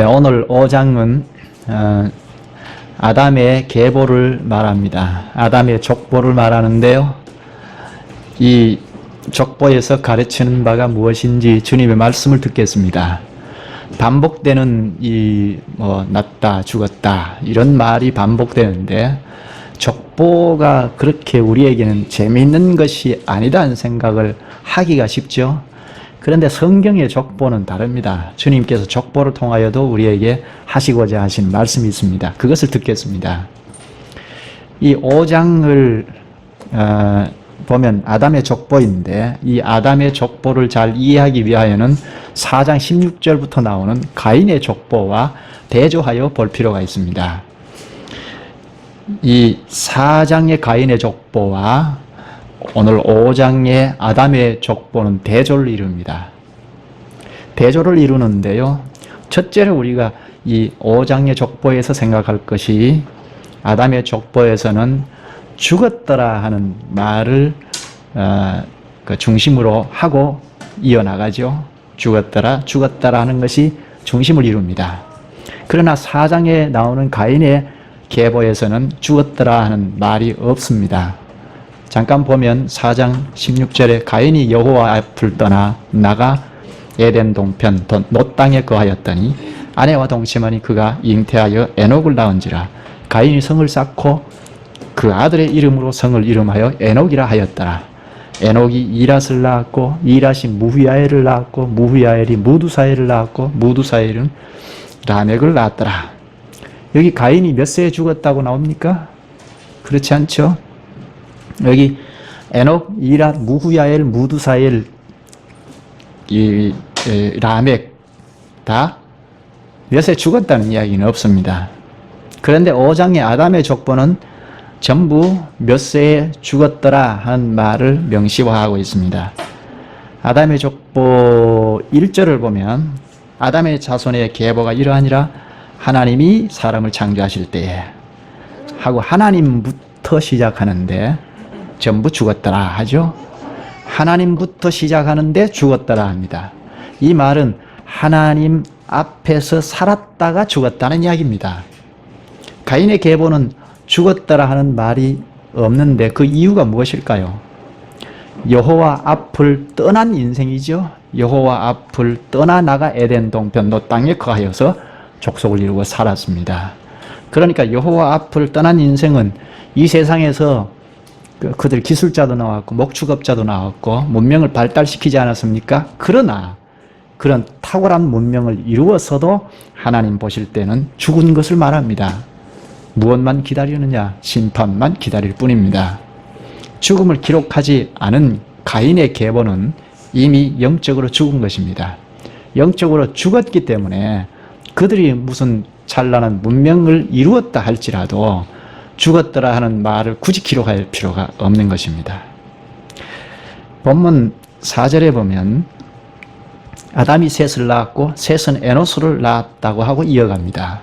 자, 오늘 5장은 아담의 계보를 말합니다. 아담의 족보를 말하는데요. 이 족보에서 가르치는 바가 무엇인지 주님의 말씀을 듣겠습니다. 반복되는 났다, 죽었다 이런 말이 반복되는데 족보가 그렇게 우리에게는 재미있는 것이 아니다는 생각을 하기가 쉽죠. 그런데 성경의 족보는 다릅니다. 주님께서 족보를 통하여도 우리에게 하시고자 하신 말씀이 있습니다. 그것을 듣겠습니다. 이 5장을 보면 아담의 족보인데 이 아담의 족보를 잘 이해하기 위하여는 4장 16절부터 나오는 가인의 족보와 대조하여 볼 필요가 있습니다. 이 4장의 가인의 족보와 오늘 5장의 아담의 족보는 대조를 이룹니다. 대조를 이루는데요. 첫째로 우리가 이 5장의 족보에서 생각할 것이 아담의 족보에서는 죽었더라 하는 말을 중심으로 하고 이어나가죠. 죽었더라 하는 것이 중심을 이룹니다. 그러나 4장에 나오는 가인의 계보에서는 죽었더라 하는 말이 없습니다. 잠깐 보면 4장 16절에 가인이 여호와 앞을 떠나 나가 에덴 동편 놋 땅에 거하였더니 아내와 동침하니 그가 잉태하여 에녹을 낳은지라. 가인이 성을 쌓고 그 아들의 이름으로 성을 이름하여 에녹이라 하였더라. 에녹이 이랏을 낳았고 이랏이 무후야엘을 낳았고 무후야엘이 무두사엘을 낳았고 무두사엘은 라멕을 낳았더라. 여기 가인이 몇 세에 죽었다고 나옵니까? 그렇지 않죠? 여기 에녹, 이랏, 무후야엘, 무두사엘, 라멕 다 몇에 죽었다는 이야기는 없습니다. 그런데 5장의 아담의 족보는 전부 몇 세에 죽었더라 하는 말을 명시화하고 있습니다. 아담의 족보 1절을 보면 아담의 자손의 계보가 이러하니라. 하나님이 사람을 창조하실 때에 하고 하나님부터 시작하는데 전부 죽었더라 하죠. 하나님부터 시작하는데 죽었더라 합니다. 이 말은 하나님 앞에서 살았다가 죽었다는 이야기입니다. 가인의 계보는 죽었더라 하는 말이 없는데 그 이유가 무엇일까요? 여호와 앞을 떠난 인생이죠. 여호와 앞을 떠나 나가 에덴 동편 놋 땅에 거하여서 족속을 이루고 살았습니다. 그러니까 여호와 앞을 떠난 인생은 이 세상에서 그들 기술자도 나왔고 목축업자도 나왔고 문명을 발달시키지 않았습니까? 그러나 그런 탁월한 문명을 이루어서도 하나님 보실 때는 죽은 것을 말합니다. 무엇만 기다리느냐? 심판만 기다릴 뿐입니다. 죽음을 기록하지 않은 가인의 계보는 이미 영적으로 죽은 것입니다. 영적으로 죽었기 때문에 그들이 무슨 찬란한 문명을 이루었다 할지라도 죽었더라 하는 말을 굳이 기록할 필요가 없는 것입니다. 본문 4절에 보면 아담이 셋을 낳았고 셋은 에노스를 낳았다고 하고 이어갑니다.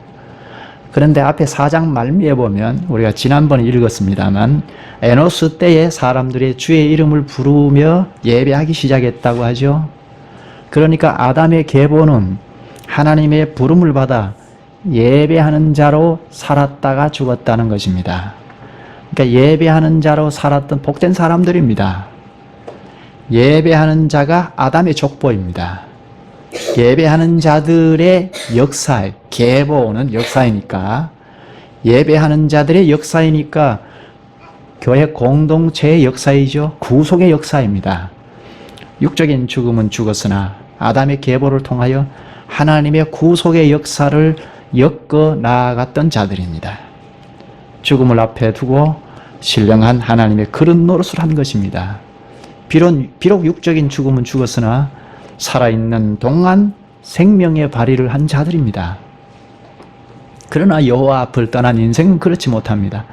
그런데 앞에 4장 말미에 보면 우리가 지난번에 읽었습니다만 에노스 때에 사람들이 주의 이름을 부르며 예배하기 시작했다고 하죠. 그러니까 아담의 계보는 하나님의 부름을 받아 예배하는 자로 살았다가 죽었다는 것입니다. 그러니까 예배하는 자로 살았던 복된 사람들입니다. 예배하는 자가 아담의 족보입니다. 예배하는 자들의 역사, 계보는 역사이니까 예배하는 자들의 역사이니까 교회 공동체의 역사이죠. 구속의 역사입니다. 육적인 죽음은 죽었으나 아담의 계보를 통하여 하나님의 구속의 역사를 엮어 나아갔던 자들입니다. 죽음을 앞에 두고 신령한 하나님의 그릇 노릇을 한 것입니다. 비록 육적인 죽음은 죽었으나 살아있는 동안 생명의 발휘를 한 자들입니다. 그러나 여호와 앞을 떠난 인생은 그렇지 못합니다.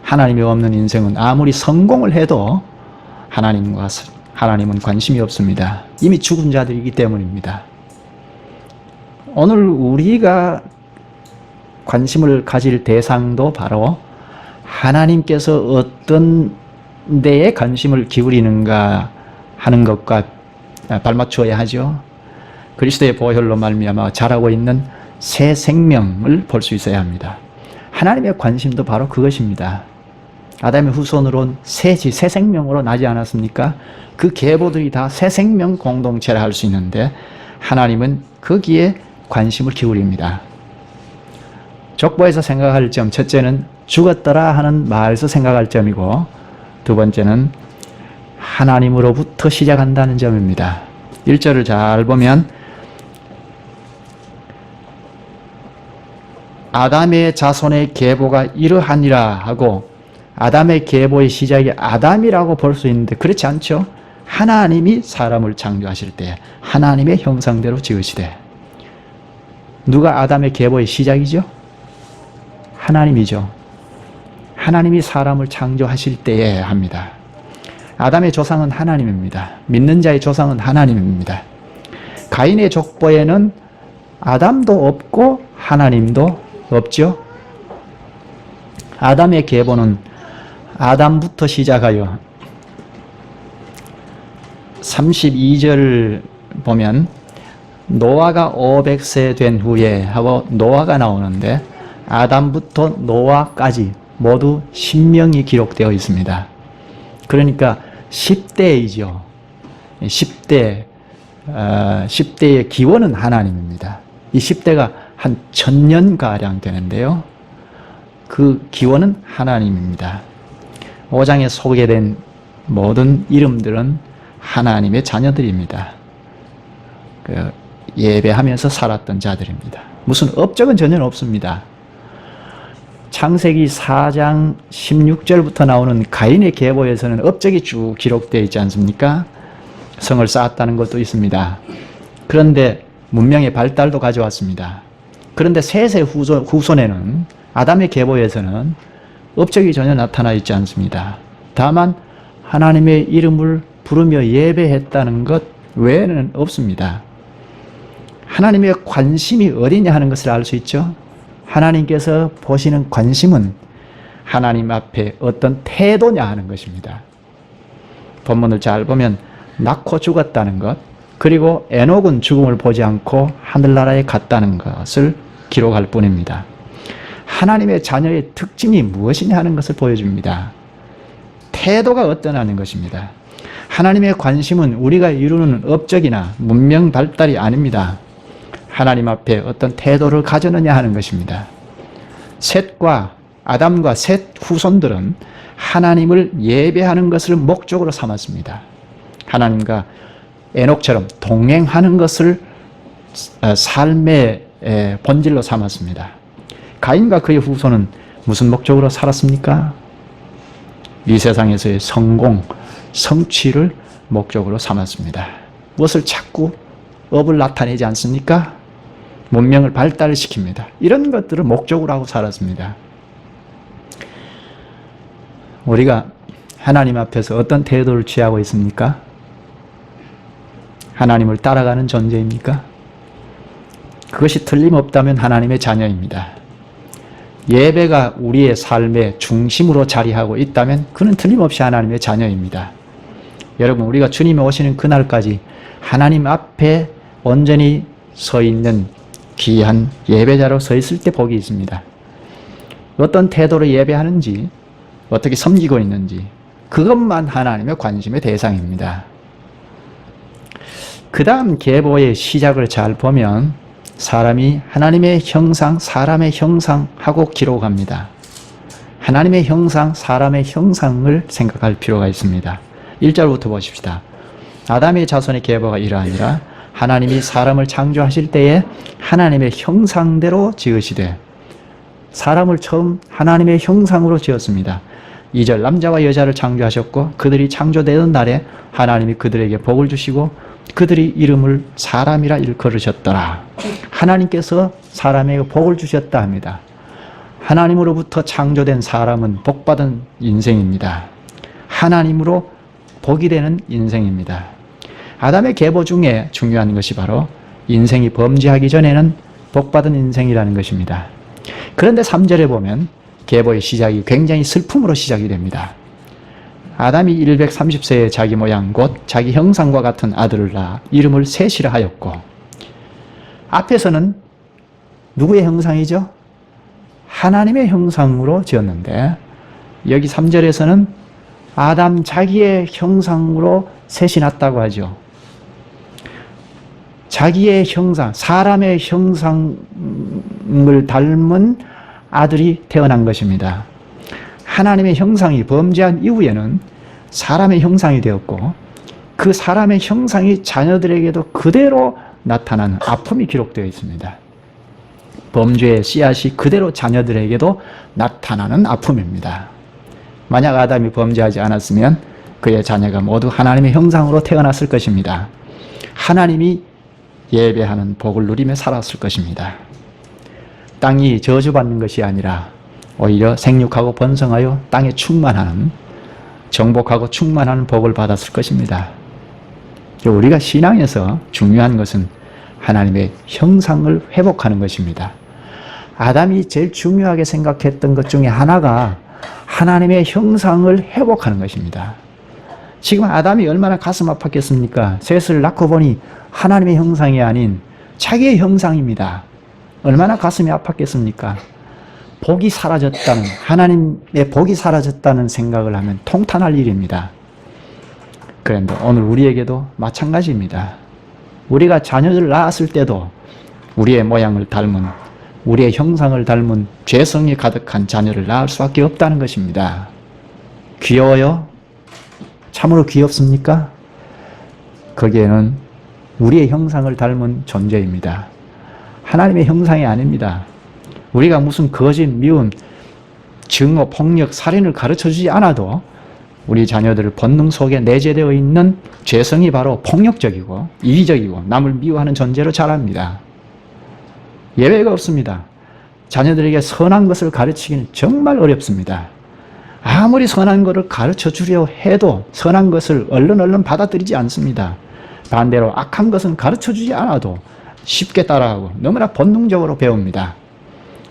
하나님이 없는 인생은 아무리 성공을 해도 하나님은 관심이 없습니다. 이미 죽은 자들이기 때문입니다. 오늘 우리가 관심을 가질 대상도 바로 하나님께서 어떤 데에 관심을 기울이는가 하는 것과 발맞추어야 하죠. 그리스도의 보혈로 말미암아 자라고 있는 새 생명을 볼 수 있어야 합니다. 하나님의 관심도 바로 그것입니다. 아담의 후손으로 온 새 생명으로 나지 않았습니까? 그 계보들이 다 새 생명 공동체라 할 수 있는데 하나님은 거기에 관심을 기울입니다. 족보에서 생각할 점, 첫째는 죽었더라 하는 말에서 생각할 점이고, 두 번째는 하나님으로부터 시작한다는 점입니다. 1절을 잘 보면 아담의 자손의 계보가 이러하니라 하고, 아담의 계보의 시작이 아담이라고 볼 수 있는데 그렇지 않죠? 하나님이 사람을 창조하실 때 하나님의 형상대로 지으시되, 누가 아담의 계보의 시작이죠? 하나님이죠. 하나님이 사람을 창조하실 때에 합니다. 아담의 조상은 하나님입니다. 믿는 자의 조상은 하나님입니다. 가인의 족보에는 아담도 없고 하나님도 없죠. 아담의 계보는 아담부터 시작하여 32절 보면 노아가 500세 된 후에 하고 노아가 나오는데 아담부터 노아까지 모두 10명이 기록되어 있습니다. 그러니까 10대이죠. 10대의 기원은 하나님입니다. 이 10대가 한 1000년가량 되는데요. 그 기원은 하나님입니다. 5장에 소개된 모든 이름들은 하나님의 자녀들입니다. 예배하면서 살았던 자들입니다. 무슨 업적은 전혀 없습니다. 창세기 4장 16절부터 나오는 가인의 계보에서는 업적이 쭉 기록되어 있지 않습니까? 성을 쌓았다는 것도 있습니다. 그런데 문명의 발달도 가져왔습니다. 그런데 셋의 후손에는 아담의 계보에서는 업적이 전혀 나타나 있지 않습니다. 다만 하나님의 이름을 부르며 예배했다는 것 외에는 없습니다. 하나님의 관심이 어디냐 하는 것을 알 수 있죠. 하나님께서 보시는 관심은 하나님 앞에 어떤 태도냐 하는 것입니다. 본문을 잘 보면 낳고 죽었다는 것, 그리고 에녹은 죽음을 보지 않고 하늘나라에 갔다는 것을 기록할 뿐입니다. 하나님의 자녀의 특징이 무엇이냐 하는 것을 보여줍니다. 태도가 어떠냐는 것입니다. 하나님의 관심은 우리가 이루는 업적이나 문명 발달이 아닙니다. 하나님 앞에 어떤 태도를 가졌느냐 하는 것입니다. 아담과 셋 후손들은 하나님을 예배하는 것을 목적으로 삼았습니다. 하나님과 에녹처럼 동행하는 것을 삶의 본질로 삼았습니다. 가인과 그의 후손은 무슨 목적으로 살았습니까? 이 세상에서의 성공, 성취를 목적으로 삼았습니다. 무엇을 찾고 업을 나타내지 않습니까? 문명을 발달시킵니다. 이런 것들을 목적으로 하고 살았습니다. 우리가 하나님 앞에서 어떤 태도를 취하고 있습니까? 하나님을 따라가는 존재입니까? 그것이 틀림없다면 하나님의 자녀입니다. 예배가 우리의 삶의 중심으로 자리하고 있다면 그는 틀림없이 하나님의 자녀입니다. 여러분, 우리가 주님이 오시는 그날까지 하나님 앞에 온전히 서 있는 귀한 예배자로 서 있을 때 복이 있습니다. 어떤 태도로 예배하는지, 어떻게 섬기고 있는지, 그것만 하나님의 관심의 대상입니다. 그 다음 계보의 시작을 잘 보면 사람이 하나님의 형상, 사람의 형상하고 기록합니다. 하나님의 형상, 사람의 형상을 생각할 필요가 있습니다. 1절부터 보십시다. 아담의 자손의 계보가 이러하니라. 하나님이 사람을 창조하실 때에 하나님의 형상대로 지으시되, 사람을 처음 하나님의 형상으로 지었습니다. 2절 남자와 여자를 창조하셨고 그들이 창조되던 날에 하나님이 그들에게 복을 주시고 그들이 이름을 사람이라 일컬으셨더라. 하나님께서 사람에게 복을 주셨다 합니다. 하나님으로부터 창조된 사람은 복받은 인생입니다. 하나님으로 복이 되는 인생입니다. 아담의 계보 중에 중요한 것이 바로 인생이 범죄하기 전에는 복받은 인생이라는 것입니다. 그런데 3절에 보면 계보의 시작이 굉장히 슬픔으로 시작이 됩니다. 아담이 130세에 자기 모양 곧 자기 형상과 같은 아들을 낳아 이름을 셋이라 하였고, 앞에서는 누구의 형상이죠? 하나님의 형상으로 지었는데 여기 3절에서는 아담 자기의 형상으로 셋이 났다고 하죠. 자기의 형상, 사람의 형상을 닮은 아들이 태어난 것입니다. 하나님의 형상이 범죄한 이후에는 사람의 형상이 되었고 그 사람의 형상이 자녀들에게도 그대로 나타나는 아픔이 기록되어 있습니다. 범죄의 씨앗이 그대로 자녀들에게도 나타나는 아픔입니다. 만약 아담이 범죄하지 않았으면 그의 자녀가 모두 하나님의 형상으로 태어났을 것입니다. 하나님이 예배하는 복을 누리며 살았을 것입니다. 땅이 저주받는 것이 아니라 오히려 생육하고 번성하여 땅에 충만하는, 정복하고 충만하는 복을 받았을 것입니다. 우리가 신앙에서 중요한 것은 하나님의 형상을 회복하는 것입니다. 아담이 제일 중요하게 생각했던 것 중에 하나가 하나님의 형상을 회복하는 것입니다. 지금 아담이 얼마나 가슴 아팠겠습니까? 셋을 낳고 보니 하나님의 형상이 아닌 자기의 형상입니다. 얼마나 가슴이 아팠겠습니까? 복이 사라졌다는, 하나님의 복이 사라졌다는 생각을 하면 통탄할 일입니다. 그런데 오늘 우리에게도 마찬가지입니다. 우리가 자녀를 낳았을 때도 우리의 모양을 닮은, 우리의 형상을 닮은 죄성이 가득한 자녀를 낳을 수밖에 없다는 것입니다. 귀여워요? 참으로 귀엽습니까? 거기에는 우리의 형상을 닮은 존재입니다. 하나님의 형상이 아닙니다. 우리가 무슨 거짓, 미움, 증오, 폭력, 살인을 가르쳐주지 않아도 우리 자녀들의 본능 속에 내재되어 있는 죄성이 바로 폭력적이고 이기적이고 남을 미워하는 존재로 자랍니다. 예외가 없습니다. 자녀들에게 선한 것을 가르치기는 정말 어렵습니다. 아무리 선한 것을 가르쳐 주려 해도 선한 것을 얼른 받아들이지 않습니다. 반대로 악한 것은 가르쳐 주지 않아도 쉽게 따라하고 너무나 본능적으로 배웁니다.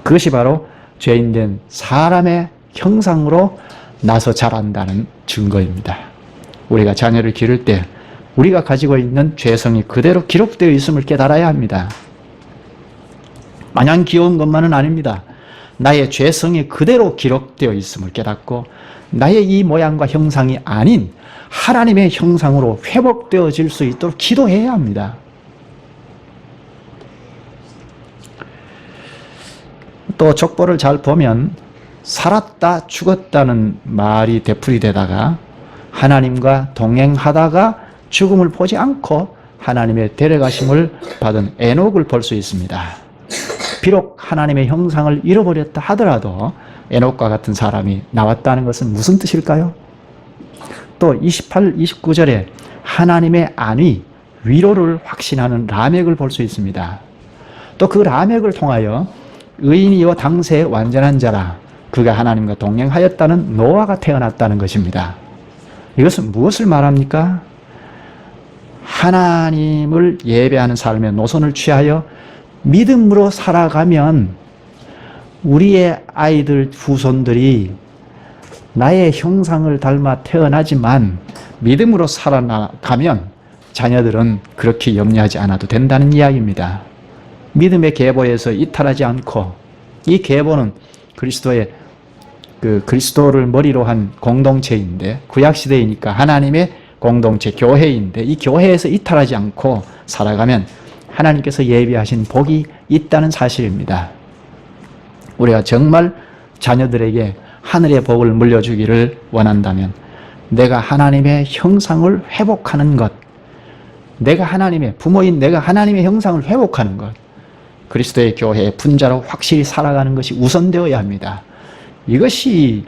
그것이 바로 죄인된 사람의 형상으로 나서 자란다는 증거입니다. 우리가 자녀를 기를 때 우리가 가지고 있는 죄성이 그대로 기록되어 있음을 깨달아야 합니다. 마냥 귀여운 것만은 아닙니다. 나의 죄성이 그대로 기록되어 있음을 깨닫고 나의 이 모양과 형상이 아닌 하나님의 형상으로 회복되어질 수 있도록 기도해야 합니다. 또 족보를 잘 보면 살았다 죽었다는 말이 되풀이되다가 하나님과 동행하다가 죽음을 보지 않고 하나님의 데려가심을 받은 에녹을 볼 수 있습니다. 비록 하나님의 형상을 잃어버렸다 하더라도 에녹과 같은 사람이 나왔다는 것은 무슨 뜻일까요? 또 28, 29절에 하나님의 안위, 위로를 확신하는 라멕을 볼 수 있습니다. 또 그 라멕을 통하여 의인이요 당세의 완전한 자라, 그가 하나님과 동행하였다는 노아가 태어났다는 것입니다. 이것은 무엇을 말합니까? 하나님을 예배하는 삶의 노선을 취하여 믿음으로 살아가면 우리의 아이들, 후손들이 나의 형상을 닮아 태어나지만 믿음으로 살아가면 자녀들은 그렇게 염려하지 않아도 된다는 이야기입니다. 믿음의 계보에서 이탈하지 않고, 이 계보는 그리스도를 머리로 한 공동체인데, 구약시대이니까 하나님의 공동체, 교회인데, 이 교회에서 이탈하지 않고 살아가면 하나님께서 예비하신 복이 있다는 사실입니다. 우리가 정말 자녀들에게 하늘의 복을 물려주기를 원한다면 내가 하나님의 형상을 회복하는 것, 부모인 내가 하나님의 형상을 회복하는 것, 그리스도의 교회의 분자로 확실히 살아가는 것이 우선되어야 합니다. 이것이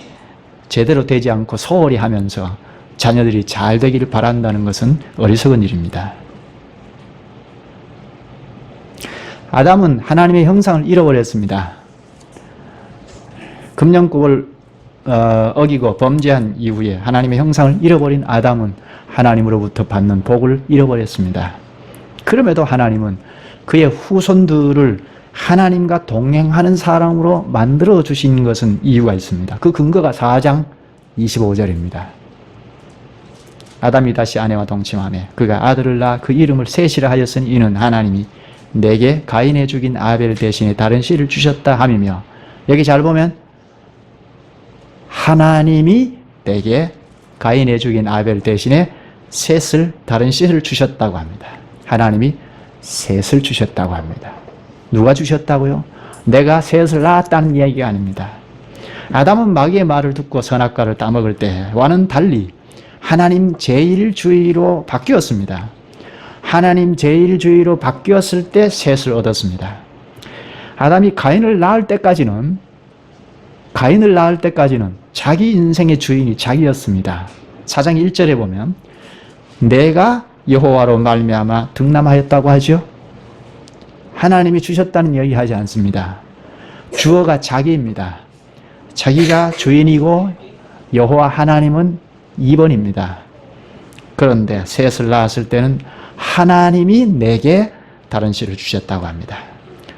제대로 되지 않고 소홀히 하면서 자녀들이 잘 되기를 바란다는 것은 어리석은 일입니다. 아담은 하나님의 형상을 잃어버렸습니다. 금령국을 어기고 범죄한 이후에 하나님의 형상을 잃어버린 아담은 하나님으로부터 받는 복을 잃어버렸습니다. 그럼에도 하나님은 그의 후손들을 하나님과 동행하는 사람으로 만들어 주신 것은 이유가 있습니다. 그 근거가 4장 25절입니다. 아담이 다시 아내와 동침하며 그가 아들을 낳아 그 이름을 셋이라 하였으니 이는 하나님이 내게 가인의 죽인 아벨 대신에 다른 씨를 주셨다 함이며, 여기 잘 보면 하나님이 내게 가인의 죽인 아벨 대신에 셋을, 다른 씨를 주셨다고 합니다. 하나님이 셋을 주셨다고 합니다. 누가 주셨다고요? 내가 셋을 낳았다는 이야기가 아닙니다. 아담은 마귀의 말을 듣고 선악과를 따먹을 때와는 달리 하나님 제일주의로 바뀌었습니다. 하나님 제일주의로 바뀌었을 때 셋을 얻었습니다. 아담이 가인을 낳을 때까지는 자기 인생의 주인이 자기였습니다. 4장 1절에 보면 내가 여호와로 말미암아 득남하였다고 하죠. 하나님이 주셨다는 이야기하지 않습니다. 주어가 자기입니다. 자기가 주인이고 여호와 하나님은 2번입니다. 그런데 셋을 낳았을 때는 하나님이 내게 다른 씨를 주셨다고 합니다.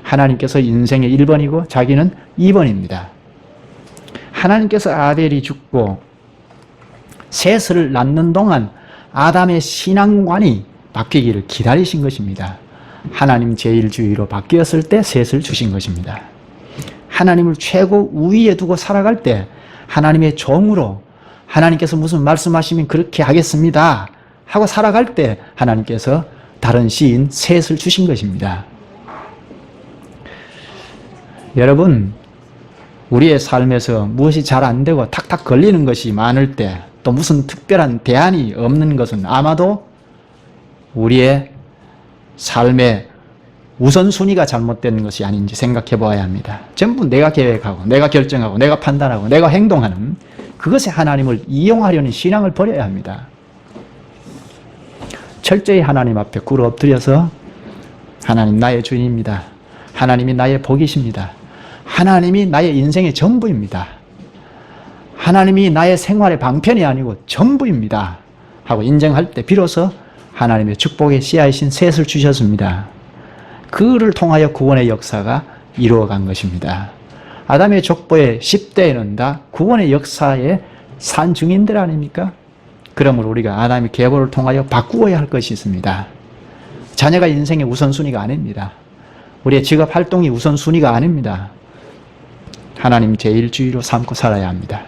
하나님께서 인생의 1번이고 자기는 2번입니다. 하나님께서 아벨이 죽고 셋을 낳는 동안 아담의 신앙관이 바뀌기를 기다리신 것입니다. 하나님 제일주의로 바뀌었을 때 셋을 주신 것입니다. 하나님을 최고 우위에 두고 살아갈 때 하나님의 종으로 하나님께서 무슨 말씀하시면 그렇게 하겠습니다 하고 살아갈 때 하나님께서 다른 씨인 셋을 주신 것입니다. 여러분, 우리의 삶에서 무엇이 잘 안 되고 탁탁 걸리는 것이 많을 때, 또 무슨 특별한 대안이 없는 것은 아마도 우리의 삶의 우선순위가 잘못된 것이 아닌지 생각해 보아야 합니다. 전부 내가 계획하고 내가 결정하고 내가 판단하고 내가 행동하는 그것에 하나님을 이용하려는 신앙을 버려야 합니다. 철저히 하나님 앞에 꿇어 엎드려서 하나님 나의 주인입니다. 하나님이 나의 복이십니다. 하나님이 나의 인생의 전부입니다. 하나님이 나의 생활의 방편이 아니고 전부입니다 하고 인정할 때 비로소 하나님의 축복의 씨앗이신 셋을 주셨습니다. 그를 통하여 구원의 역사가 이루어간 것입니다. 아담의 족보의 10대에는 다 구원의 역사의 산 증인들 아닙니까? 그러므로 우리가 아담의 계보를 통하여 바꾸어야 할 것이 있습니다. 자녀가 인생의 우선순위가 아닙니다. 우리의 직업 활동이 우선순위가 아닙니다. 하나님 제일주의로 삼고 살아야 합니다.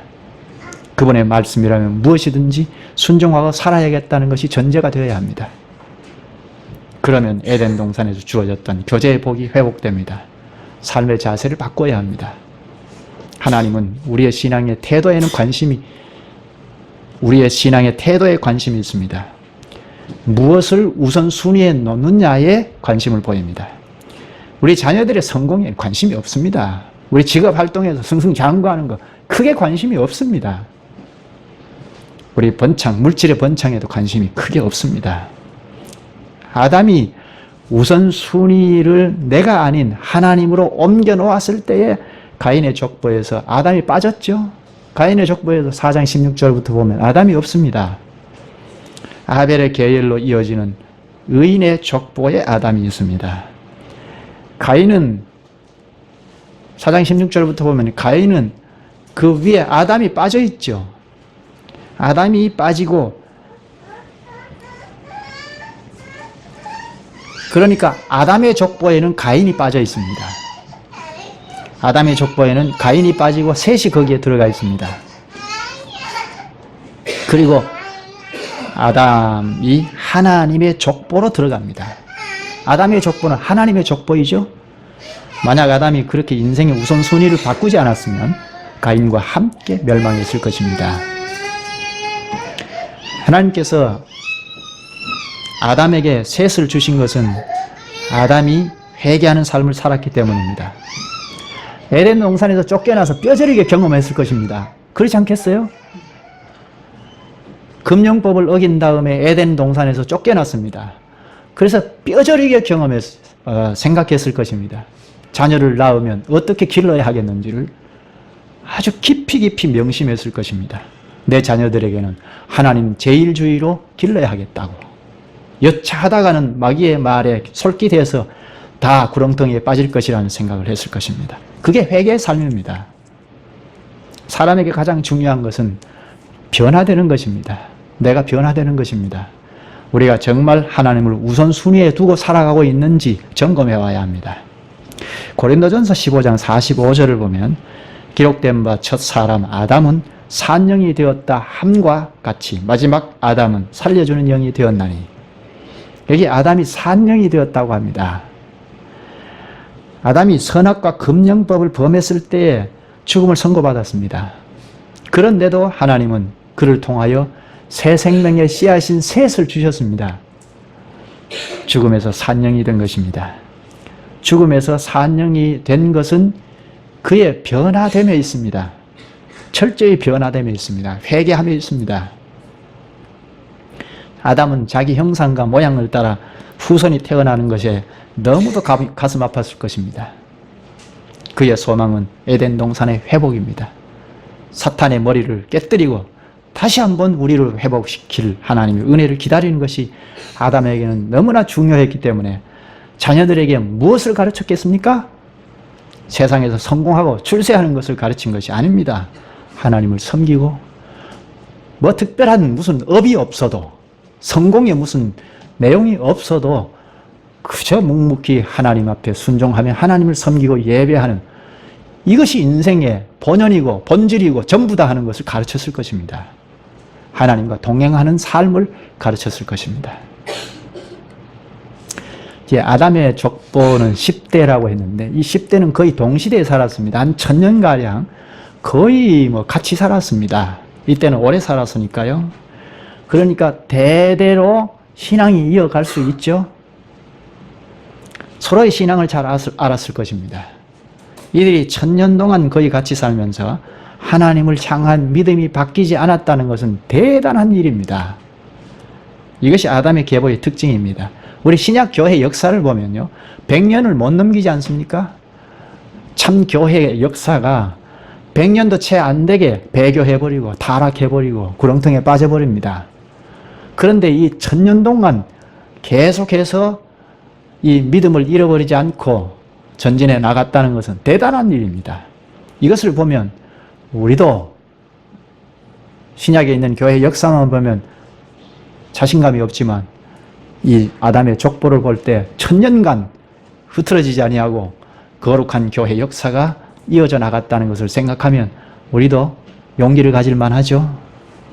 그분의 말씀이라면 무엇이든지 순종하고 살아야겠다는 것이 전제가 되어야 합니다. 그러면 에덴 동산에서 주어졌던 교제의 복이 회복됩니다. 삶의 자세를 바꿔야 합니다. 하나님은 우리의 신앙의 태도에 관심이 있습니다. 무엇을 우선순위에 놓느냐에 관심을 보입니다. 우리 자녀들의 성공에 관심이 없습니다. 우리 직업 활동에서 승승장구하는 거 크게 관심이 없습니다. 우리 물질의 번창에도 관심이 크게 없습니다. 아담이 우선순위를 내가 아닌 하나님으로 옮겨 놓았을 때에 가인의 족보에서 아담이 빠졌죠. 가인의 족보에서 4장 16절부터 보면 아담이 없습니다. 아벨의 계열로 이어지는 의인의 족보에 아담이 있습니다. 가인은 4장 16절부터 보면 가인은 그 위에 아담이 빠져 있죠. 아담이 빠지고 그러니까 아담의 족보에는 가인이 빠져 있습니다. 아담의 족보에는 가인이 빠지고 셋이 거기에 들어가 있습니다. 그리고 아담이 하나님의 족보로 들어갑니다. 아담의 족보는 하나님의 족보이죠. 만약 아담이 그렇게 인생의 우선순위를 바꾸지 않았으면 가인과 함께 멸망했을 것입니다. 하나님께서 아담에게 셋을 주신 것은 아담이 회개하는 삶을 살았기 때문입니다. 에덴 동산에서 쫓겨나서 뼈저리게 경험했을 것입니다. 그렇지 않겠어요? 금령법을 어긴 다음에 에덴 동산에서 쫓겨났습니다. 그래서 뼈저리게 생각했을 것입니다. 자녀를 낳으면 어떻게 길러야 하겠는지를 아주 깊이 명심했을 것입니다. 내 자녀들에게는 하나님 제일주의로 길러야 하겠다고. 여차하다가는 마귀의 말에 솔깃해서 다 구렁텅이에 빠질 것이라는 생각을 했을 것입니다. 그게 회개의 삶입니다. 사람에게 가장 중요한 것은 변화되는 것입니다. 내가 변화되는 것입니다. 우리가 정말 하나님을 우선순위에 두고 살아가고 있는지 점검해 와야 합니다. 고린도전서 15장 45절을 보면 기록된 바 첫 사람 아담은 산영이 되었다 함과 같이 마지막 아담은 살려주는 영이 되었나니, 여기 아담이 산영이 되었다고 합니다. 아담이 선악과 금령법을 범했을 때에 죽음을 선고받았습니다. 그런데도 하나님은 그를 통하여 새 생명의 씨앗인 셋을 주셨습니다. 죽음에서 산영이 된 것입니다. 죽음에서 산영이 된 것은 그의 변화됨에 있습니다. 철저히 변화됨에 있습니다. 회개함에 있습니다. 아담은 자기 형상과 모양을 따라 후손이 태어나는 것에 너무도 가슴 아팠을 것입니다. 그의 소망은 에덴 동산의 회복입니다. 사탄의 머리를 깨뜨리고 다시 한번 우리를 회복시킬 하나님의 은혜를 기다리는 것이 아담에게는 너무나 중요했기 때문에 자녀들에게 무엇을 가르쳤겠습니까? 세상에서 성공하고 출세하는 것을 가르친 것이 아닙니다. 하나님을 섬기고 뭐 특별한 무슨 업이 없어도, 성공에 무슨 내용이 없어도 그저 묵묵히 하나님 앞에 순종하며 하나님을 섬기고 예배하는, 이것이 인생의 본연이고 본질이고 전부다 하는 것을 가르쳤을 것입니다. 하나님과 동행하는 삶을 가르쳤을 것입니다. 이제 아담의 족보는 10대라고 했는데 이 10대는 거의 동시대에 살았습니다. 한 1000년가량 거의 같이 살았습니다. 이때는 오래 살았으니까요. 그러니까 대대로 신앙이 이어갈 수 있죠. 서로의 신앙을 잘 알았을 것입니다. 이들이 1000년 동안 거의 같이 살면서 하나님을 향한 믿음이 바뀌지 않았다는 것은 대단한 일입니다. 이것이 아담의 계보의 특징입니다. 우리 신약 교회 역사를 보면요, 100년을 못 넘기지 않습니까? 참 교회의 역사가 100년도 채 안 되게 배교해버리고 타락해버리고 구렁텅이에 빠져버립니다. 그런데 이 1000년 동안 계속해서 이 믿음을 잃어버리지 않고 전진해 나갔다는 것은 대단한 일입니다. 이것을 보면 우리도 신약에 있는 교회 역사만 보면 자신감이 없지만 이 아담의 족보를 볼 때 1000년간 흐트러지지 아니하고 거룩한 교회 역사가 이어져 나갔다는 것을 생각하면 우리도 용기를 가질 만하죠.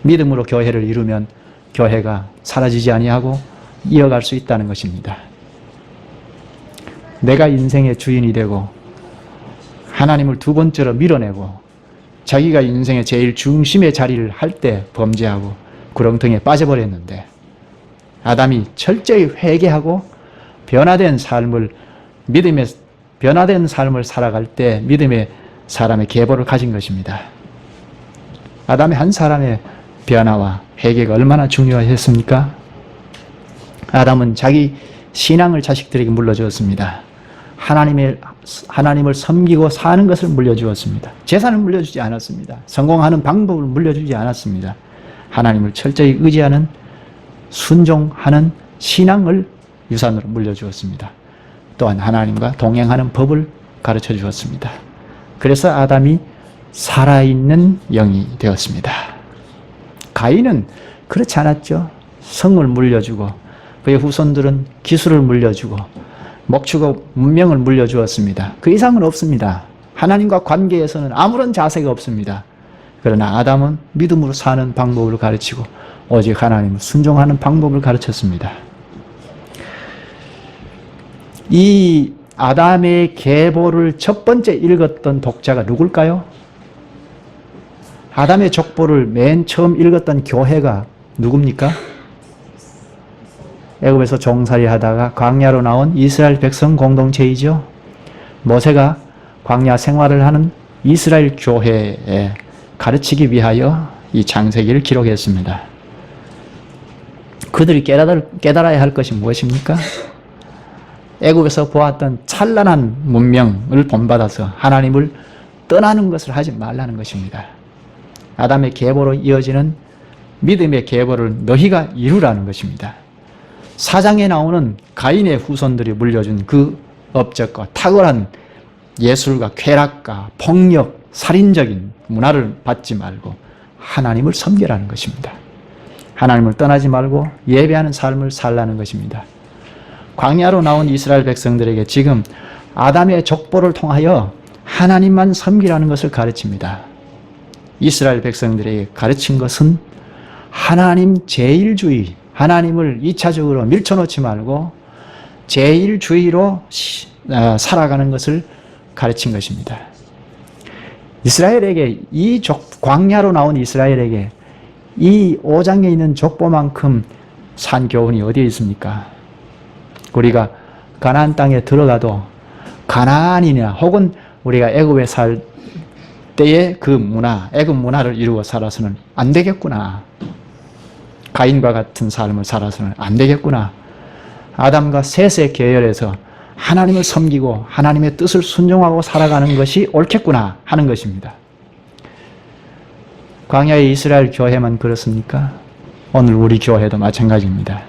믿음으로 교회를 이루면 교회가 사라지지 아니하고 이어갈 수 있다는 것입니다. 내가 인생의 주인이 되고 하나님을 두 번째로 밀어내고 자기가 인생의 제일 중심의 자리를 할 때 범죄하고 구렁텅이에 빠져버렸는데, 아담이 철저히 회개하고 변화된 삶을, 믿음의 변화된 삶을 살아갈 때 믿음의 사람의 계보를 가진 것입니다. 아담의 한 사람의 변화와 회개가 얼마나 중요했습니까? 아담은 자기 신앙을 자식들에게 물려주었습니다. 하나님을 섬기고 사는 것을 물려주었습니다. 재산을 물려주지 않았습니다. 성공하는 방법을 물려주지 않았습니다. 하나님을 철저히 의지하는, 순종하는 신앙을 유산으로 물려주었습니다. 또한 하나님과 동행하는 법을 가르쳐 주었습니다. 그래서 아담이 살아있는 영이 되었습니다. 가인은 그렇지 않았죠. 성을 물려주고 그의 후손들은 기술을 물려주고 목축과 문명을 물려주었습니다. 그 이상은 없습니다. 하나님과 관계에서는 아무런 자세가 없습니다. 그러나 아담은 믿음으로 사는 방법을 가르치고 오직 하나님을 순종하는 방법을 가르쳤습니다. 이 아담의 계보를 첫 번째 읽었던 독자가 누굴까요? 아담의 족보를 맨 처음 읽었던 교회가 누굽니까? 애굽에서 종살이 하다가 광야로 나온 이스라엘 백성 공동체이죠. 모세가 광야 생활을 하는 이스라엘 교회에 가르치기 위하여 이 창세기를 기록했습니다. 그들이 깨달아야 할 것이 무엇입니까? 애굽에서 보았던 찬란한 문명을 본받아서 하나님을 떠나는 것을 하지 말라는 것입니다. 아담의 계보로 이어지는 믿음의 계보를 너희가 이루라는 것입니다. 사장에 나오는 가인의 후손들이 물려준 그 업적과 탁월한 예술과 쾌락과 폭력, 살인적인 문화를 받지 말고 하나님을 섬기라는 것입니다. 하나님을 떠나지 말고 예배하는 삶을 살라는 것입니다. 광야로 나온 이스라엘 백성들에게 지금 아담의 족보를 통하여 하나님만 섬기라는 것을 가르칩니다. 이스라엘 백성들에게 가르친 것은 하나님 제일주의, 하나님을 2차적으로 밀쳐놓지 말고 제일주의로 살아가는 것을 가르친 것입니다. 이스라엘에게 광야로 나온 이스라엘에게 이 5장에 있는 족보만큼 산 교훈이 어디에 있습니까? 우리가 가나안 땅에 들어가도 가나안이나 혹은 우리가 애굽에 살 때의 그 문화, 애굽 문화를 이루어 살아서는 안 되겠구나. 가인과 같은 삶을 살아서는 안 되겠구나. 아담과 셋의 계열에서 하나님을 섬기고 하나님의 뜻을 순종하고 살아가는 것이 옳겠구나 하는 것입니다. 광야의 이스라엘 교회만 그렇습니까? 오늘 우리 교회도 마찬가지입니다.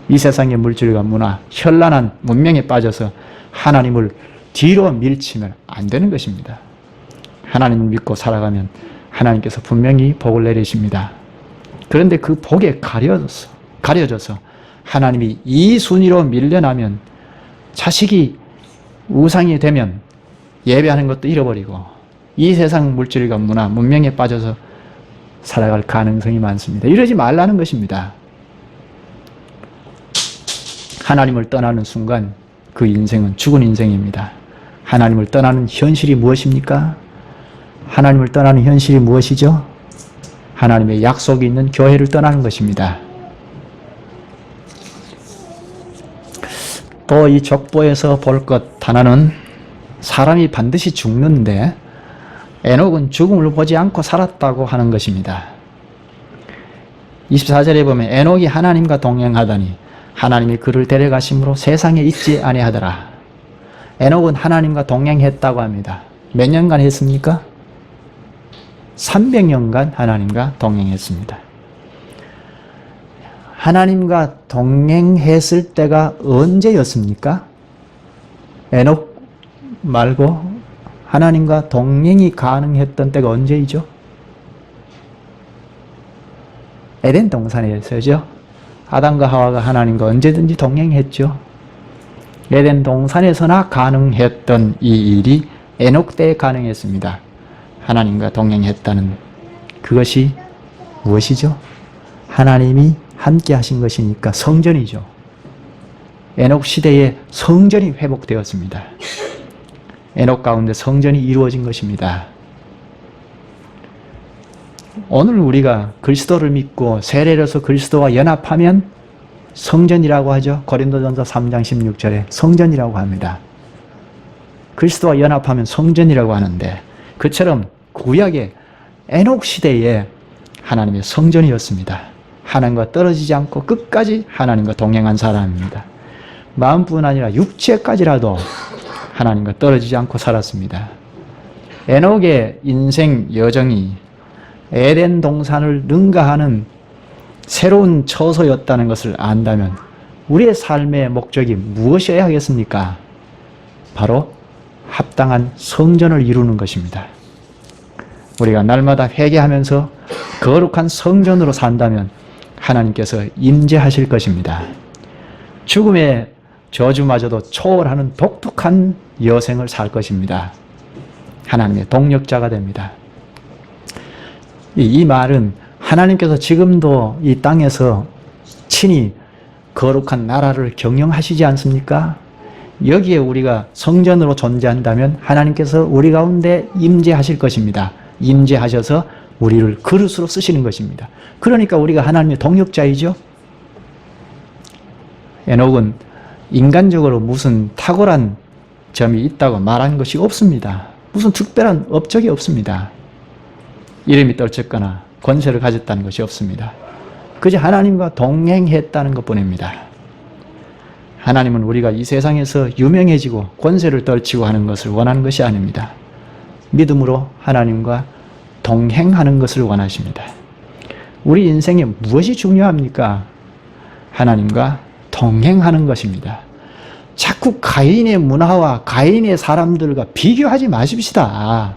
이 세상의 물질과 문화, 현란한 문명에 빠져서 하나님을 뒤로 밀치면 안 되는 것입니다. 하나님을 믿고 살아가면 하나님께서 분명히 복을 내리십니다. 그런데 그 복에 가려져서 하나님이 이 순위로 밀려나면 자식이 우상이 되면 예배하는 것도 잃어버리고 이 세상 물질과 문화, 문명에 빠져서 살아갈 가능성이 많습니다. 이러지 말라는 것입니다. 하나님을 떠나는 순간 그 인생은 죽은 인생입니다. 하나님을 떠나는 현실이 무엇입니까? 하나님을 떠나는 현실이 무엇이죠? 하나님의 약속이 있는 교회를 떠나는 것입니다. 또 이 족보에서 볼 것 하나는 사람이 반드시 죽는데 에녹은 죽음을 보지 않고 살았다고 하는 것입니다. 24절에 보면 에녹이 하나님과 동행하더니 하나님이 그를 데려가심으로 세상에 있지 아니하더라. 에녹은 하나님과 동행했다고 합니다. 몇 년간 했습니까? 300년간 하나님과 동행했습니다. 하나님과 동행했을 때가 언제였습니까? 에녹 말고 하나님과 동행이 가능했던 때가 언제이죠? 에덴 동산에서죠. 아담과 하와가 하나님과 언제든지 동행했죠. 에덴 동산에서나 가능했던 이 일이 에녹 때에 가능했습니다. 하나님과 동행했다는 그것이 무엇이죠? 하나님이 함께 하신 것이니까 성전이죠. 에녹 시대에 성전이 회복되었습니다. 에녹 가운데 성전이 이루어진 것입니다. 오늘 우리가 그리스도를 믿고 세례로서 그리스도와 연합하면 성전이라고 하죠. 고린도전서 3장 16절에 성전이라고 합니다. 그리스도와 연합하면 성전이라고 하는데 그처럼 구약의 에녹 시대에 하나님의 성전이었습니다. 하나님과 떨어지지 않고 끝까지 하나님과 동행한 사람입니다. 마음뿐 아니라 육체까지라도 하나님과 떨어지지 않고 살았습니다. 에녹의 인생 여정이 에덴 동산을 능가하는 새로운 처소였다는 것을 안다면 우리의 삶의 목적이 무엇이어야 하겠습니까? 바로 합당한 성전을 이루는 것입니다. 우리가 날마다 회개하면서 거룩한 성전으로 산다면 하나님께서 임재하실 것입니다. 죽음의 저주마저도 초월하는 독특한 여생을 살 것입니다. 하나님의 동력자가 됩니다. 이 말은 하나님께서 지금도 이 땅에서 친히 거룩한 나라를 경영하시지 않습니까? 여기에 우리가 성전으로 존재한다면 하나님께서 우리 가운데 임재하실 것입니다. 임재하셔서 우리를 그릇으로 쓰시는 것입니다. 그러니까 우리가 하나님의 동역자이죠. 에녹은 인간적으로 무슨 탁월한 점이 있다고 말한 것이 없습니다. 무슨 특별한 업적이 없습니다. 이름이 떨쳤거나 권세를 가졌다는 것이 없습니다. 그저 하나님과 동행했다는 것뿐입니다. 하나님은 우리가 이 세상에서 유명해지고 권세를 떨치고 하는 것을 원하는 것이 아닙니다. 믿음으로 하나님과 동행하는 것을 원하십니다. 우리 인생에 무엇이 중요합니까? 하나님과 동행하는 것입니다. 자꾸 가인의 문화와 가인의 사람들과 비교하지 마십시다.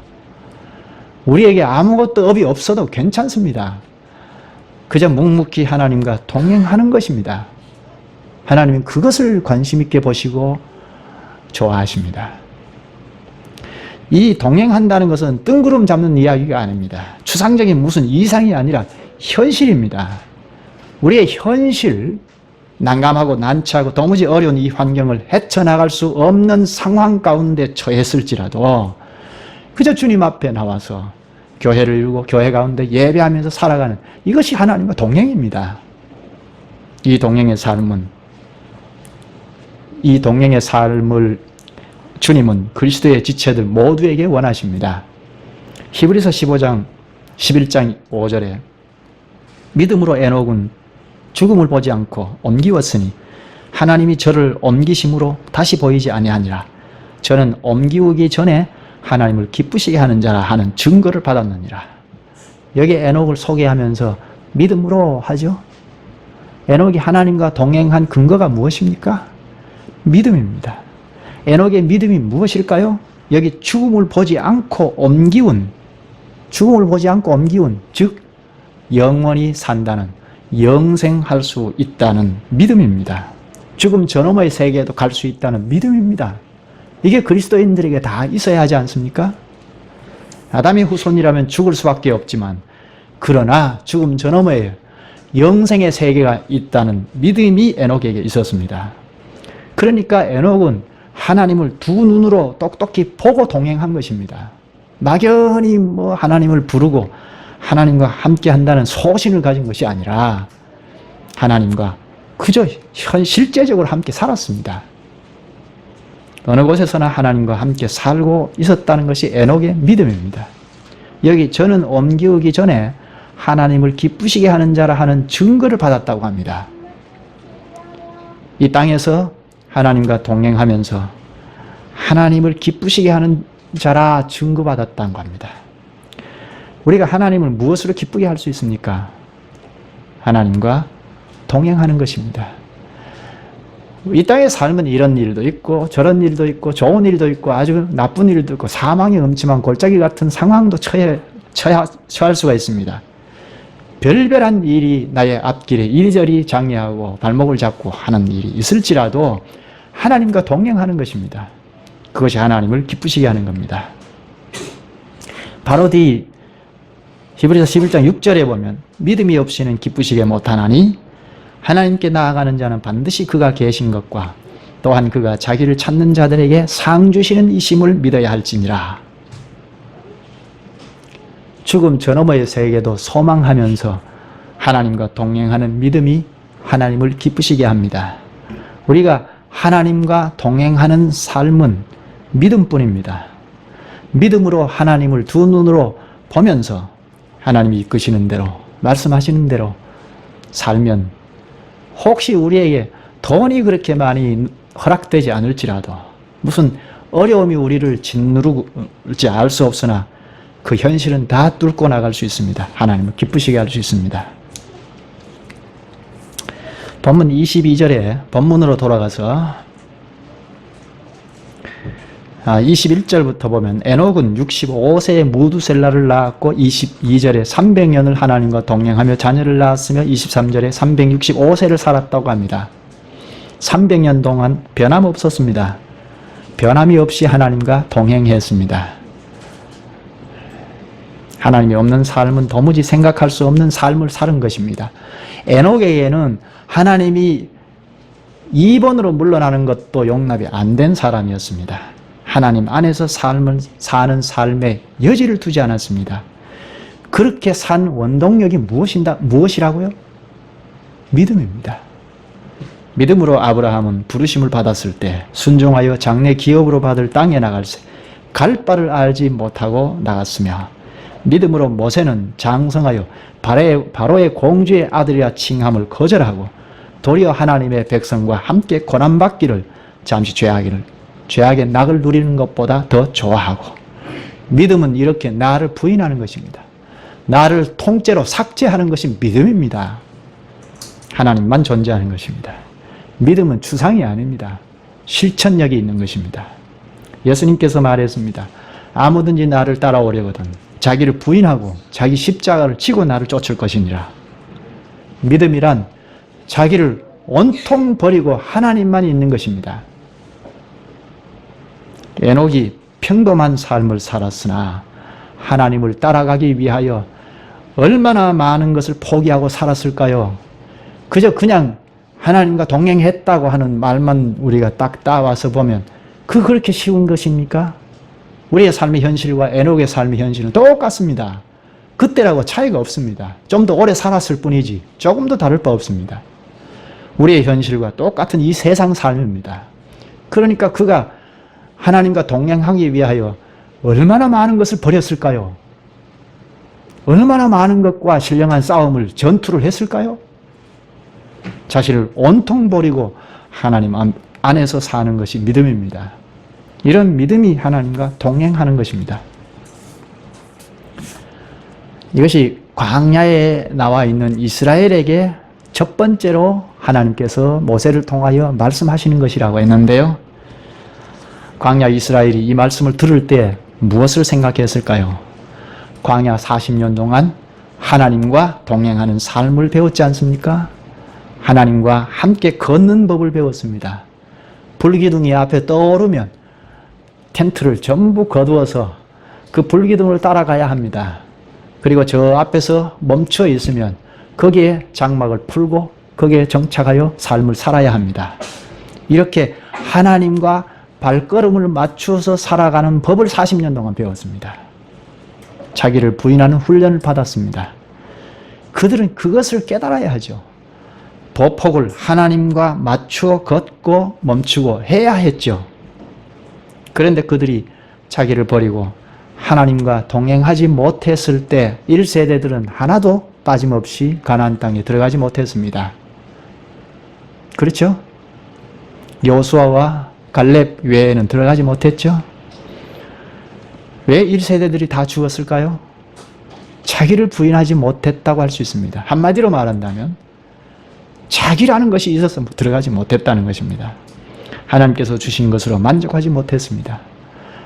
우리에게 아무것도 업이 없어도 괜찮습니다. 그저 묵묵히 하나님과 동행하는 것입니다. 하나님은 그것을 관심 있게 보시고 좋아하십니다. 이 동행한다는 것은 뜬구름 잡는 이야기가 아닙니다. 추상적인 무슨 이상이 아니라 현실입니다. 우리의 현실, 난감하고 난처하고 도무지 어려운 이 환경을 헤쳐나갈 수 없는 상황 가운데 처했을지라도 그저 주님 앞에 나와서 교회를 이루고 교회 가운데 예배하면서 살아가는 이것이 하나님과 동행입니다. 이 동행의 삶을 주님은 그리스도의 지체들 모두에게 원하십니다. 히브리서 11장 5절에 믿음으로 에녹은 죽음을 보지 않고 옮기웠으니 하나님이 저를 옮기심으로 다시 보이지 아니하니라. 저는 옮기우기 전에 하나님을 기쁘시게 하는 자라 하는 증거를 받았느니라. 여기 에녹을 소개하면서 믿음으로 하죠. 에녹이 하나님과 동행한 근거가 무엇입니까? 믿음입니다. 에녹의 믿음이 무엇일까요? 여기 죽음을 보지 않고 옮기운, 즉 영원히 산다는, 영생할 수 있다는 믿음입니다. 죽음 저 너머의 세계에도 갈 수 있다는 믿음입니다. 이게 그리스도인들에게 다 있어야 하지 않습니까? 아담의 후손이라면 죽을 수밖에 없지만 그러나 죽음 저 너머에 영생의 세계가 있다는 믿음이 에녹에게 있었습니다. 그러니까 에녹은 하나님을 두 눈으로 똑똑히 보고 동행한 것입니다. 막연히 하나님을 부르고 하나님과 함께 한다는 소신을 가진 것이 아니라 하나님과 그저 실제적으로 함께 살았습니다. 어느 곳에서나 하나님과 함께 살고 있었다는 것이 에녹의 믿음입니다. 여기 저는 옮기우기 전에 하나님을 기쁘시게 하는 자라 하는 증거를 받았다고 합니다. 이 땅에서 하나님과 동행하면서 하나님을 기쁘시게 하는 자라 증거받았다는 겁니다. 우리가 하나님을 무엇으로 기쁘게 할 수 있습니까? 하나님과 동행하는 것입니다. 이 땅의 삶은 이런 일도 있고 저런 일도 있고 좋은 일도 있고 아주 나쁜 일도 있고 사망의 음침한 골짜기 같은 상황도 처할 수가 있습니다. 별별한 일이 나의 앞길에 이리저리 장애하고 발목을 잡고 하는 일이 있을지라도 하나님과 동행하는 것입니다. 그것이 하나님을 기쁘시게 하는 겁니다. 바로 뒤 히브리서 11장 6절에 보면 믿음이 없이는 기쁘시게 못하나니 하나님께 나아가는 자는 반드시 그가 계신 것과 또한 그가 자기를 찾는 자들에게 상 주시는 이심을 믿어야 할지니라. 죽음 저 너머의 세계도 소망하면서 하나님과 동행하는 믿음이 하나님을 기쁘시게 합니다. 우리가 하나님과 동행하는 삶은 믿음뿐입니다. 믿음으로 하나님을 두 눈으로 보면서 하나님이 이끄시는 대로, 말씀하시는 대로 살면 혹시 우리에게 돈이 그렇게 많이 허락되지 않을지라도 무슨 어려움이 우리를 짓누르지 알 수 없으나 그 현실은 다 뚫고 나갈 수 있습니다. 하나님을 기쁘시게 할 수 있습니다. 본문 22절에 본문으로 돌아가서 21절부터 보면 에녹은 65세에 무두셀라를 낳았고 22절에 300년을 하나님과 동행하며 자녀를 낳았으며 23절에 365세를 살았다고 합니다. 300년 동안 변함없었습니다. 변함이 없이 하나님과 동행했습니다. 하나님이 없는 삶은 도무지 생각할 수 없는 삶을 사는 것입니다. 에녹에게는 하나님이 2번으로 물러나는 것도 용납이 안 된 사람이었습니다. 하나님 안에서 삶을 사는 삶에 여지를 두지 않았습니다. 그렇게 산 원동력이 무엇이라고요? 믿음입니다. 믿음으로 아브라함은 부르심을 받았을 때 순종하여 장래 기업으로 받을 땅에 나갈새 갈 바를 알지 못하고 나갔으며 믿음으로 모세는 장성하여 바로의 공주의 아들이라 칭함을 거절하고 도리어 하나님의 백성과 함께 고난받기를 잠시 죄악의 낙을 누리는 것보다 더 좋아하고 믿음은 이렇게 나를 부인하는 것입니다. 나를 통째로 삭제하는 것이 믿음입니다. 하나님만 존재하는 것입니다. 믿음은 추상이 아닙니다. 실천력이 있는 것입니다. 예수님께서 말했습니다. 아무든지 나를 따라오려거든 자기를 부인하고 자기 십자가를 지고 나를 쫓을 것이니라. 믿음이란 자기를 온통 버리고 하나님만 있는 것입니다. 에녹이 평범한 삶을 살았으나 하나님을 따라가기 위하여 얼마나 많은 것을 포기하고 살았을까요? 그저 그냥 하나님과 동행했다고 하는 말만 우리가 딱 따와서 보면 그렇게 쉬운 것입니까? 우리의 삶의 현실과 에녹의 삶의 현실은 똑같습니다. 그때라고 차이가 없습니다. 좀 더 오래 살았을 뿐이지 조금도 다를 바 없습니다. 우리의 현실과 똑같은 이 세상 삶입니다. 그러니까 그가 하나님과 동행하기 위하여 얼마나 많은 것을 버렸을까요? 얼마나 많은 것과 신령한 싸움을, 전투를 했을까요? 자신을 온통 버리고 하나님 안에서 사는 것이 믿음입니다. 이런 믿음이 하나님과 동행하는 것입니다. 이것이 광야에 나와 있는 이스라엘에게 첫 번째로 하나님께서 모세를 통하여 말씀하시는 것이라고 했는데요. 광야 이스라엘이 이 말씀을 들을 때 무엇을 생각했을까요? 광야 40년 동안 하나님과 동행하는 삶을 배웠지 않습니까? 하나님과 함께 걷는 법을 배웠습니다. 불기둥이 앞에 떠오르면 텐트를 전부 거두어서 그 불기둥을 따라가야 합니다. 그리고 저 앞에서 멈춰 있으면 거기에 장막을 풀고 거기에 정착하여 삶을 살아야 합니다. 이렇게 하나님과 발걸음을 맞추어서 살아가는 법을 40년 동안 배웠습니다. 자기를 부인하는 훈련을 받았습니다. 그들은 그것을 깨달아야 하죠. 보폭을 하나님과 맞추어 걷고 멈추고 해야 했죠. 그런데 그들이 자기를 버리고 하나님과 동행하지 못했을 때 1세대들은 하나도 빠짐없이 가나안 땅에 들어가지 못했습니다. 그렇죠? 여호수아와 갈렙 외에는 들어가지 못했죠? 왜 1세대들이 다 죽었을까요? 자기를 부인하지 못했다고 할 수 있습니다. 한마디로 말한다면 자기라는 것이 있어서 들어가지 못했다는 것입니다. 하나님께서 주신 것으로 만족하지 못했습니다.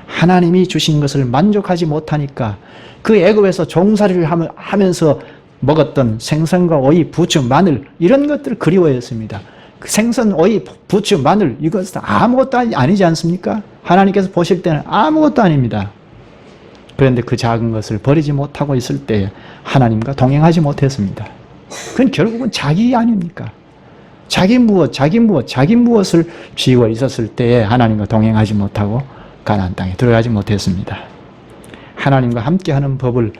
하나님이 주신 것을 만족하지 못하니까 그 애굽에서 종살이를 하면서 먹었던 생선과 오이, 부추, 마늘 이런 것들을 그리워했습니다. 생선, 오이, 부추, 마늘 이것은 아무것도 아니지 않습니까? 하나님께서 보실 때는 아무것도 아닙니다. 그런데 그 작은 것을 버리지 못하고 있을 때 하나님과 동행하지 못했습니다. 그건 결국은 자기 아닙니까? 자기 무엇을 쥐고 있었을 때에 하나님과 동행하지 못하고 가나안 땅에 들어가지 못했습니다. 하나님과 함께하는 법을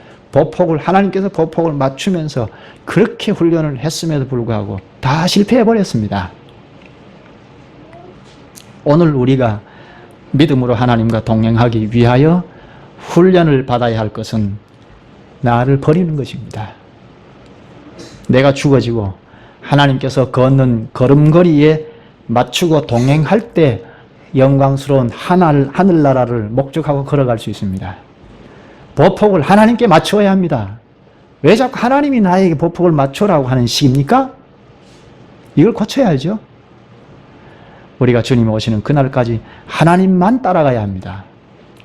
하나님께서 보폭을 맞추면서 그렇게 훈련을 했음에도 불구하고 다 실패해버렸습니다. 오늘 우리가 믿음으로 하나님과 동행하기 위하여 훈련을 받아야 할 것은 나를 버리는 것입니다. 내가 죽어지고 하나님께서 걷는 걸음걸이에 맞추고 동행할 때 영광스러운 하늘나라를 목적하고 걸어갈 수 있습니다. 보폭을 하나님께 맞추어야 합니다. 왜 자꾸 하나님이 나에게 보폭을 맞추라고 하는 식입니까? 이걸 고쳐야죠. 우리가 주님 오시는 그날까지 하나님만 따라가야 합니다.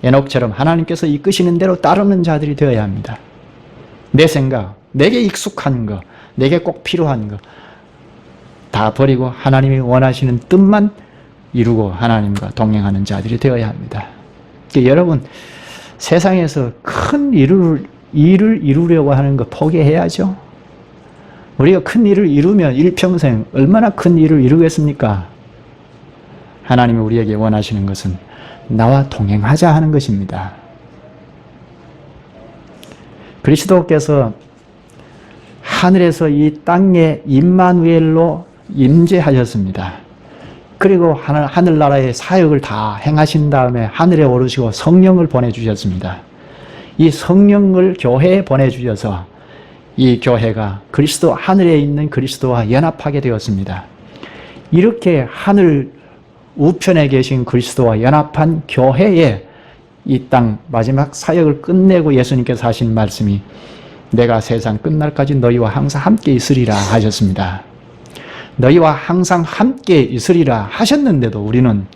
에녹처럼 하나님께서 이끄시는 대로 따르는 자들이 되어야 합니다. 내 생각, 내게 익숙한 거, 내게 꼭 필요한 거 다 버리고 하나님이 원하시는 뜻만 이루고 하나님과 동행하는 자들이 되어야 합니다. 그러니까 여러분, 세상에서 큰 일을 이루려고 하는 거 포기해야죠. 우리가 큰 일을 이루면 일평생 얼마나 큰 일을 이루겠습니까? 하나님이 우리에게 원하시는 것은 나와 동행하자 하는 것입니다. 그리스도께서 하늘에서 이 땅에 임마누엘로 임재하셨습니다. 그리고 하늘나라의 사역을 다 행하신 다음에 하늘에 오르시고 성령을 보내주셨습니다. 이 성령을 교회에 보내주셔서 이 교회가 하늘에 있는 그리스도와 연합하게 되었습니다. 이렇게 하늘 우편에 계신 그리스도와 연합한 교회에 이 땅 마지막 사역을 끝내고 예수님께서 하신 말씀이 내가 세상 끝날까지 너희와 항상 함께 있으리라 하셨습니다. 너희와 항상 함께 있으리라 하셨는데도 우리는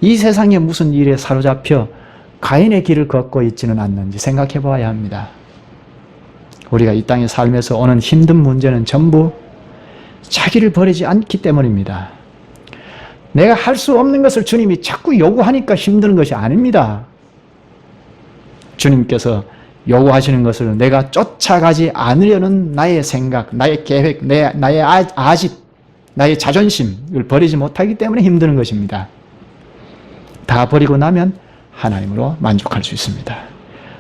이 세상에 무슨 일에 사로잡혀 가인의 길을 걷고 있지는 않는지 생각해 보아야 합니다. 우리가 이 땅에 살면서 오는 힘든 문제는 전부 자기를 버리지 않기 때문입니다. 내가 할 수 없는 것을 주님이 자꾸 요구하니까 힘든 것이 아닙니다. 주님께서 요구하시는 것을 내가 쫓아가지 않으려는 나의 생각, 나의 계획, 나의 아집, 나의 자존심을 버리지 못하기 때문에 힘드는 것입니다. 다 버리고 나면 하나님으로 만족할 수 있습니다.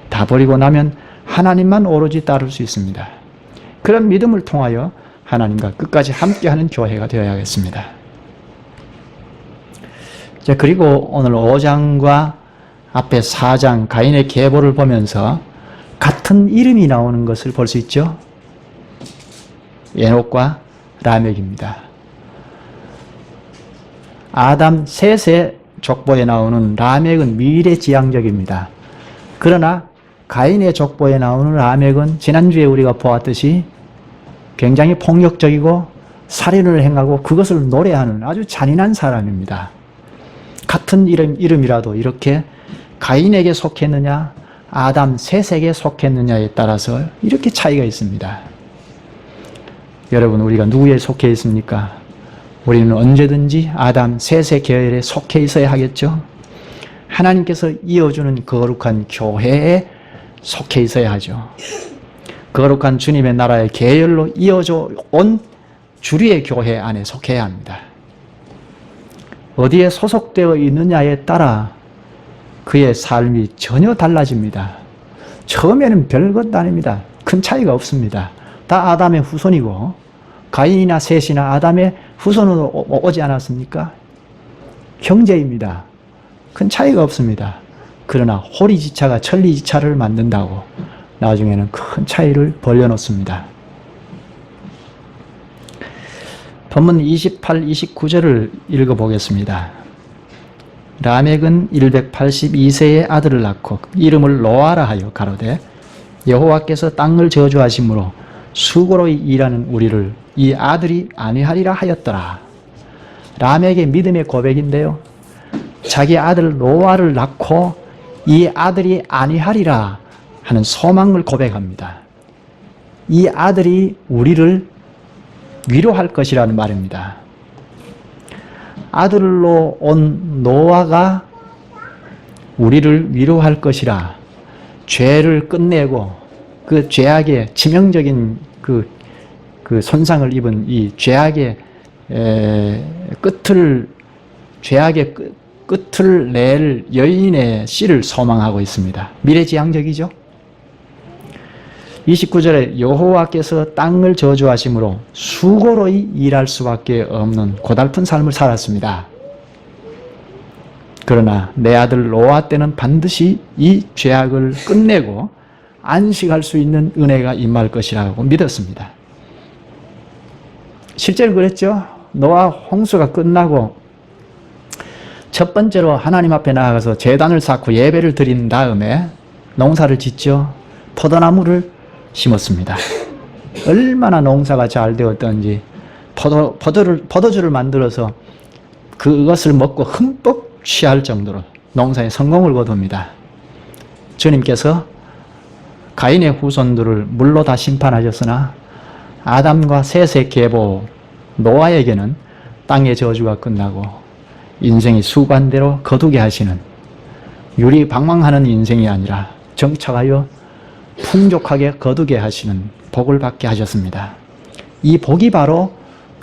다 버리고 나면 하나님만 오로지 따를 수 있습니다. 그런 믿음을 통하여 하나님과 끝까지 함께하는 교회가 되어야겠습니다. 그리고 오늘 5장과 앞에 4장 가인의 계보를 보면서 같은 이름이 나오는 것을 볼 수 있죠. 에녹과 라멕입니다. 아담 셋의 족보에 나오는 라멕은 미래지향적입니다. 그러나 가인의 족보에 나오는 라멕은 지난주에 우리가 보았듯이 굉장히 폭력적이고 살인을 행하고 그것을 노래하는 아주 잔인한 사람입니다. 같은 이름이라도 이렇게 가인에게 속했느냐 아담 셋에게 속했느냐에 따라서 이렇게 차이가 있습니다. 여러분, 우리가 누구에 속해 있습니까? 우리는 언제든지 아담 셋의 계열에 속해 있어야 하겠죠. 하나님께서 이어주는 거룩한 교회에 속해 있어야 하죠. 거룩한 주님의 나라의 계열로 이어져 온 주리의 교회 안에 속해야 합니다. 어디에 소속되어 있느냐에 따라 그의 삶이 전혀 달라집니다. 처음에는 별것 아닙니다. 큰 차이가 없습니다. 다 아담의 후손이고 가인이나 셋이나 아담의 후손으로 오지 않았습니까? 형제입니다. 큰 차이가 없습니다. 그러나 호리지차가 천리지차를 만든다고 나중에는 큰 차이를 벌려놓습니다. 본문 28, 29절을 읽어보겠습니다. 라멕은 182세의 아들을 낳고 이름을 노아라 하여 가로되 여호와께서 땅을 저주하심으로 수고로 일하는 우리를 이 아들이 아니하리라 하였더라. 라멕의 믿음의 고백인데요. 자기 아들 노아를 낳고 이 아들이 아니하리라 하는 소망을 고백합니다. 이 아들이 우리를 위로할 것이라는 말입니다. 아들로 온 노아가 우리를 위로할 것이라 죄를 끝내고 그 죄악의 치명적인 그 손상을 입은 이 죄악의 끝을 낼 여인의 씨를 소망하고 있습니다. 미래지향적이죠. 29절에 여호와께서 땅을 저주하심으로 수고로이 일할 수밖에 없는 고달픈 삶을 살았습니다. 그러나 내 아들 노아 때는 반드시 이 죄악을 끝내고 안식할 수 있는 은혜가 임할 것이라고 믿었습니다. 실제로 그랬죠. 노아 홍수가 끝나고 첫 번째로 하나님 앞에 나아가서 제단을 쌓고 예배를 드린 다음에 농사를 짓죠. 포도나무를 심었습니다. 얼마나 농사가 잘 되었던지 포도주를 만들어서 그것을 먹고 흠뻑 취할 정도로 농사에 성공을 거둡니다. 주님께서 가인의 후손들을 물로 다 심판하셨으나 아담과 셋의 계보 노아에게는 땅의 저주가 끝나고 인생이 수관대로 거두게 하시는 유리방망하는 인생이 아니라 정착하여 풍족하게 거두게 하시는 복을 받게 하셨습니다. 이 복이 바로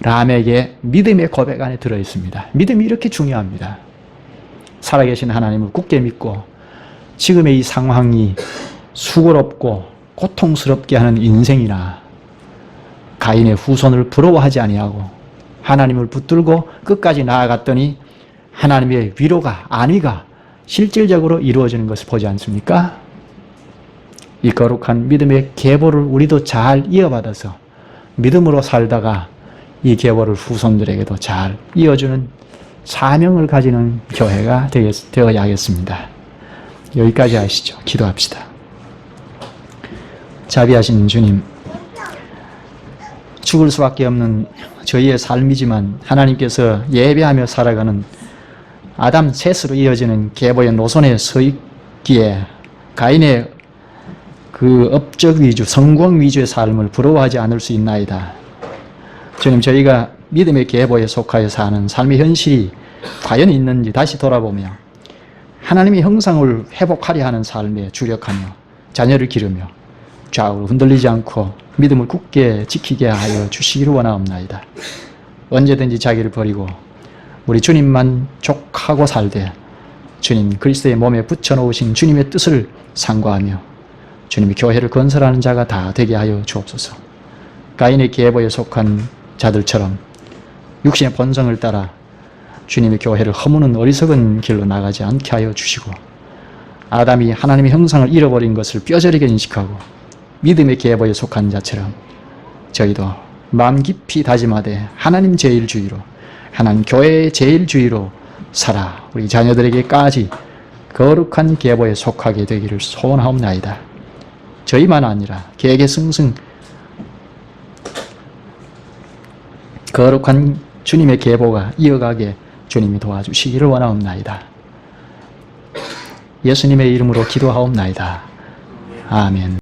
라멕의 믿음의 고백 안에 들어있습니다. 믿음이 이렇게 중요합니다. 살아계신 하나님을 굳게 믿고 지금의 이 상황이 수고롭고 고통스럽게 하는 인생이나 가인의 후손을 부러워하지 아니하고 하나님을 붙들고 끝까지 나아갔더니 하나님의 위로가 안위가 실질적으로 이루어지는 것을 보지 않습니까? 이 거룩한 믿음의 계보를 우리도 잘 이어받아서 믿음으로 살다가 이 계보를 후손들에게도 잘 이어주는 사명을 가지는 교회가 되어야겠습니다. 여기까지 하시죠. 기도합시다. 자비하신 주님, 죽을 수밖에 없는 저희의 삶이지만 하나님께서 예배하며 살아가는 아담 셋으로 이어지는 계보의 노선에 서 있기에 가인의 그 업적 위주, 성공 위주의 삶을 부러워하지 않을 수 있나이다. 주님, 저희가 믿음의 계보에 속하여 사는 삶의 현실이 과연 있는지 다시 돌아보며 하나님의 형상을 회복하려 하는 삶에 주력하며 자녀를 기르며 좌우로 흔들리지 않고 믿음을 굳게 지키게 하여 주시기를 원하옵나이다. 언제든지 자기를 버리고 우리 주님만 족하고 살되 주님 그리스도의 몸에 붙여놓으신 주님의 뜻을 상고하며 주님의 교회를 건설하는 자가 다 되게 하여 주옵소서. 가인의 계보에 속한 자들처럼 육신의 본성을 따라 주님의 교회를 허무는 어리석은 길로 나가지 않게 하여 주시고 아담이 하나님의 형상을 잃어버린 것을 뼈저리게 인식하고 믿음의 계보에 속한 자처럼 저희도 마음 깊이 다짐하되 하나님 제일주의로 하나님 교회의 제일주의로 살아 우리 자녀들에게까지 거룩한 계보에 속하게 되기를 소원하옵나이다. 저희만 아니라 계계승승 거룩한 주님의 계보가 이어가게 주님이 도와주시기를 원하옵나이다. 예수님의 이름으로 기도하옵나이다. 아멘.